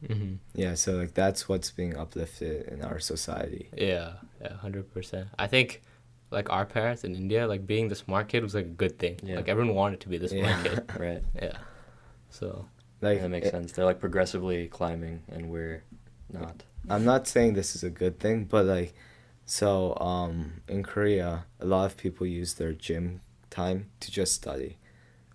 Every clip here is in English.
Mm-hmm. Yeah, so like that's what's being uplifted in our society. Yeah, yeah, 100%. I think like our parents in India, like being the smart kid was like a good thing. Yeah. Like everyone wanted to be the smart Yeah. kid. Right. Yeah. So, And that Like makes sense. They're like progressively climbing, and we're not. I'm not saying this is a good thing, but like, so in Korea, a lot of people use their gym time to just study,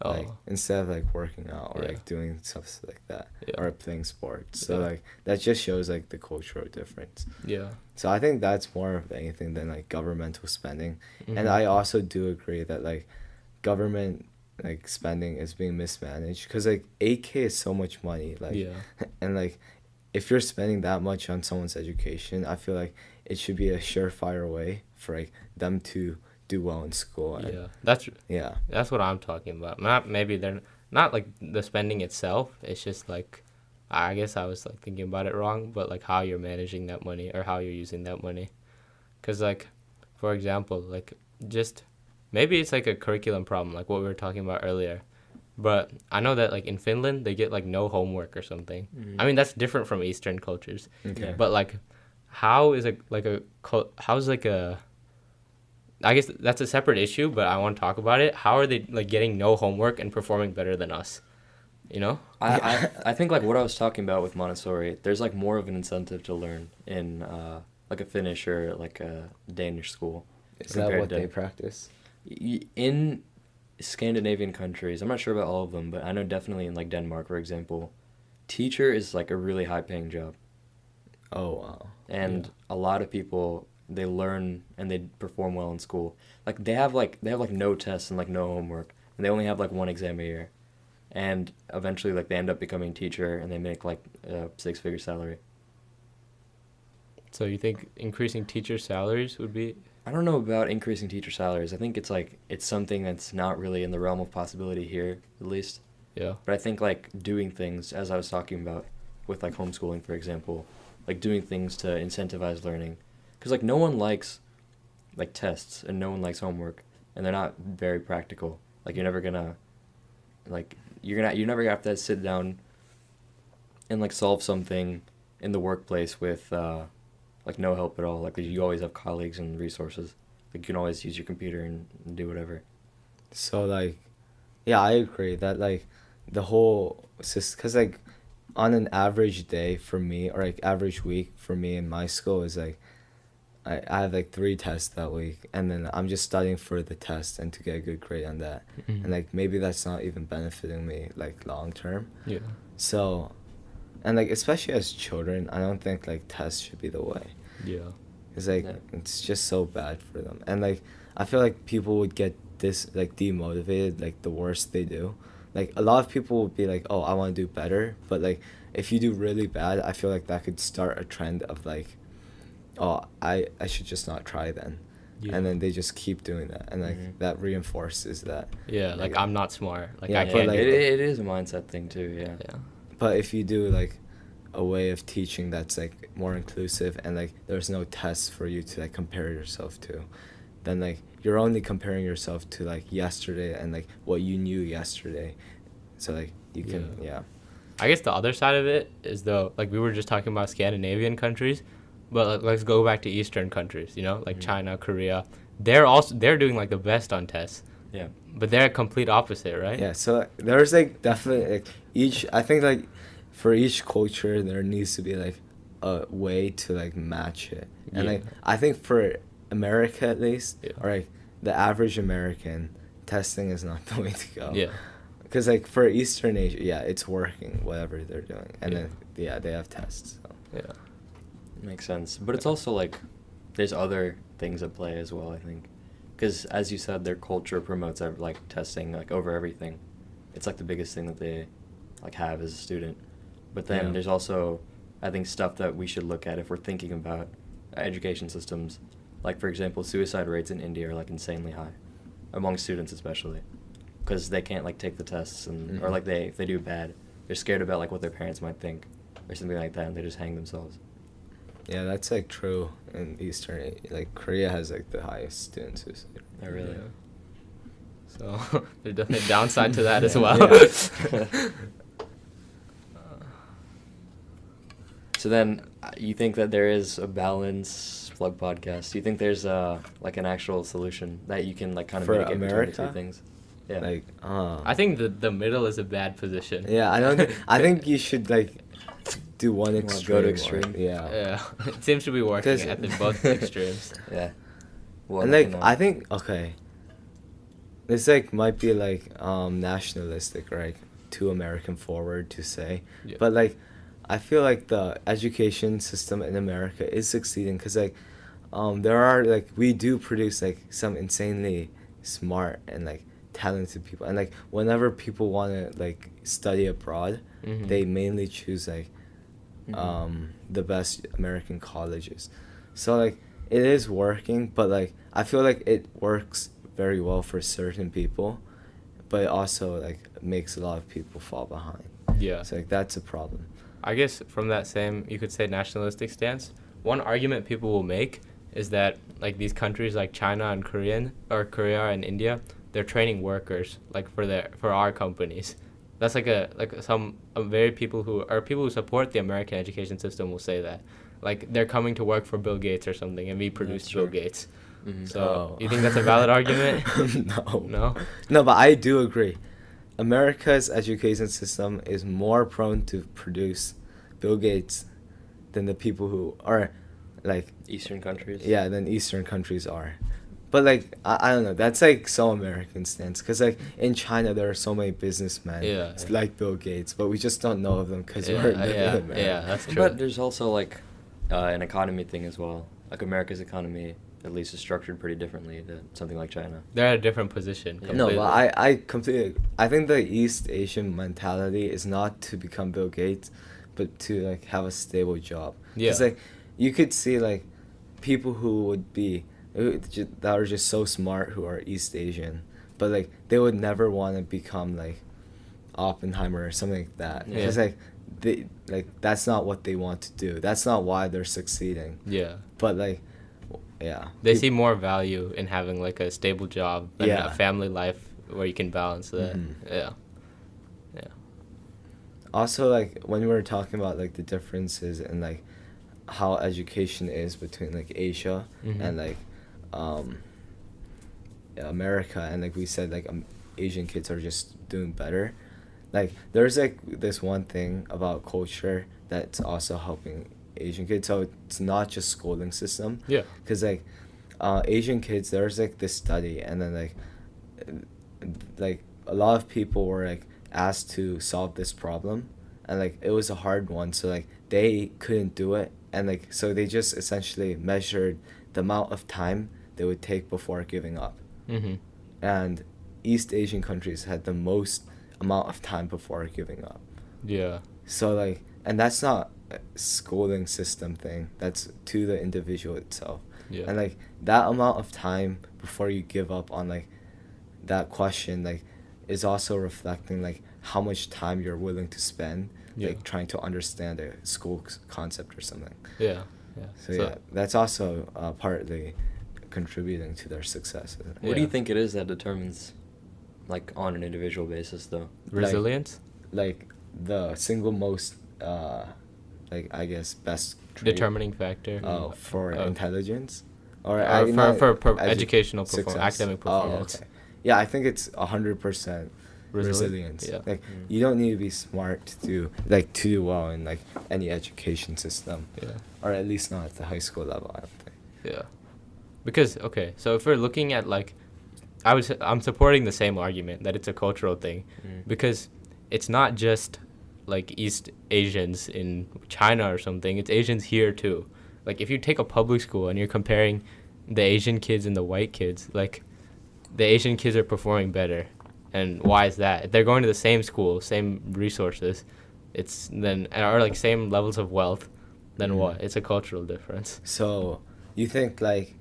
like oh, instead of like working out or yeah. like doing stuff like that Yeah. or playing sports. So Yeah. like that just shows like the cultural difference. Yeah. So I think that's more of anything than like governmental spending, and Mhm. I also do agree that like government like spending is being mismanaged because like 8K is so much money, like, Yeah. and like if you're spending that much on someone's education, I feel like it should be a surefire way for like them to do well in school. And Yeah. yeah, That's what I'm talking about. Not maybe they're not like the spending itself. It's just like I guess I was like thinking about it wrong, but like how you're managing that money or how you're using that money. Cuz like for example, like just maybe it's like a curriculum problem like what we were talking about earlier. But I know that like in Finland they get like no homework or something. I mean that's different from Eastern cultures. okay. But like how is how's like a I guess that's a separate issue, but I want to talk about it. How are they like getting no homework and performing better than us? You know? I think like what I was talking about with Montessori, there's like more of an incentive to learn in like a Finnish or like a Danish school. Is that compared what to- they practice? In Scandinavian countries, I'm not sure about all of them, but I know definitely in like Denmark, for example, teacher is like a really high paying job. Oh wow. And Yeah. a lot of people they learn and they perform well in school. Like they have like no tests and like no homework, and they only have like one exam a year, and eventually like they end up becoming teacher and they make like a 6-figure salary. So you think increasing teacher salaries would be I don't know about increasing teacher salaries. I think it's like it's something that's not really in the realm of possibility here, at least. yeah. But I think like doing things, as I was talking about, with like homeschooling, for example, like doing things to incentivize learning, because like no one likes like tests and no one likes homework, and they're not very practical. Like you're never gonna like you're never gonna have to sit down and like solve something in the workplace with like no help at all. Like you always have colleagues and resources. Like you can always use your computer and do whatever. So like, yeah, I agree that like the whole system, because like on an average day for me or like average week for me in my school is like I have like 3 tests that week, and then I'm just studying for the test and to get a good grade on that, Mhm. and like maybe that's not even benefiting me like long term. Yeah. So, and like especially as children, I don't think like tests should be the way. Yeah. It's like Yeah. it's just so bad for them, and like I feel like people would get this like demotivated like the worse they do. Like a lot of people would be like, "Oh, I want to do better," but like if you do really bad, I feel like that could start a trend of like, "Oh, I should just not try then," Yeah. and then they just keep doing that, and like Mhm. that reinforces that. Yeah, like I'm not smart. Like Yeah, I but, can't like- do it. It is a mindset thing too. Yeah. Yeah. But if you do like a way of teaching that's like more inclusive and like there's no tests for you to like compare yourself to, then like you're only comparing yourself to like yesterday and like what you knew yesterday. So like you can yeah. I guess the other side of it is though, like we were just talking about Scandinavian countries, but like, let's go back to Eastern countries. You know, like Mhm. China, Korea. They're doing like the best on tests, Yeah. but they're a complete opposite, right? Yeah, so there's like definitely like each I think like for each culture there needs to be like a way to like match it. And Yeah. like I think for America at least Yeah. or like the average American, testing is not the way to go. Yeah. Because like for Eastern Asia, yeah, it's working whatever they're doing, and Yeah. then yeah, they have tests. So. Yeah. Makes sense. But it's also like there's other things at play as well, I think. Because as you said, their culture promotes like testing like over everything. It's like the biggest thing that they like have as a student. But then Yeah. there's also I think stuff that we should look at if we're thinking about education systems. Like for example, suicide rates in India are like insanely high among students especially. Because they can't like take the tests and or Mhm. like if they do bad, they're scared about like what their parents might think or something like that, and they just hang themselves. Yeah, that's like true in Eastern. Like Korea has like the highest student suicide. Oh, really? Yeah. So there's definitely a downside to that as Yeah. well. Yeah. So then, you think that there is a balance, Plug Podcast? Do you think there's like an actual solution that you can like kind of For mitigate between the America? two things? Yeah. Like, I think the middle is a bad position. yeah, I don't. I think you should like do one wanna extreme. go to or- extreme? Yeah. Yeah, it seems to be working 'Cause- at the both extremes. Yeah. Well, And like I think okay. This like might be like nationalistic, right? Too American forward to say, Yeah. but like I feel like the education system in America is succeeding because like there are like we do produce like some insanely smart and like talented people, and like whenever people want to like study abroad, Mhm. they mainly choose like Mhm. the best American colleges. So like it is working, but like I feel like it works very well for certain people, but it also like makes a lot of people fall behind. Yeah. So like that's a problem. I guess from that same, you could say, nationalistic stance, one argument people will make is that like these countries like China and Korea and India, they're training workers like for our companies. That's like a very people who support the American education system will say that, like they're coming to work for Bill Gates or something, and we produce That's Bill true. Gates. Mhm. So Oh. you think that's a valid argument? No. No. No, but I do agree. America's education system is more prone to produce Bill Gates than the people who are like Eastern countries. yeah, than Eastern countries are. But like I don't know, that's like so American stance because like in China there are so many businessmen Yeah. like Bill Gates, but we just don't know of them because Yeah, we're living yeah, in America. yeah, that's true. But there's also like an economy thing as well. Like America's economy, at least, is structured pretty differently than something like China. They're at a different position. Yeah. No, completely. but I completely. I think the East Asian mentality is not to become Bill Gates, but to like have a stable job. Yeah. Cause like, you could see like, people who would be that are just so smart who are East Asian, but like they would never want to become like Oppenheimer or something like that. Yeah. Because like they like that's not what they want to do. That's not why they're succeeding. Yeah. But like, yeah. They Peop- see more value in having like a stable job and Yeah. a family life where you can balance that. Mhm. Yeah. Yeah. Also, like when we were talking about like the differences in like how education is between like Asia Mhm. and like America, and like we said like Asian kids are just doing better. Like there's like this one thing about culture that's also helping Asian kids. So it's not just schooling system. Yeah. Cause like Asian kids, there's like this study, and then like a lot of people were like asked to solve this problem, and like it was a hard one, so like they couldn't do it, and like so they just essentially measured the amount of time they would take before giving up, Mhm. and East Asian countries had the most amount of time before giving up. Yeah. So like, and that's not a schooling system thing, that's to the individual itself. Yeah. And like that amount of time before you give up on like that question like is also reflecting like how much time you're willing to spend Yeah. like trying to understand a school concept or something. Yeah. Yeah. So yeah, that's also partly contributing to their success. What do you Yeah. think it is that determines, like, on an individual basis, though? Resilience? Like the single most like I guess best trait, Determining factor. for Of- intelligence or for educational success. academic performance. Oh, okay. Yeah, I think it's 100% Resilient? resilience. Yeah. Like Mm. you don't need to be smart to do well in like any education system, Yeah. or at least not at the high school level. I don't think. Yeah. Because okay, so if we're looking at like I'm supporting the same argument that it's a cultural thing, because it's not just like East Asians in China or something, it's Asians here too. Like if you take a public school and you're comparing the Asian kids and the white kids, like the Asian kids are performing better. And why is that? If they're going to the same school, same resources, it's then or like same levels of wealth, then Mhm. what? It's a cultural difference. So you think like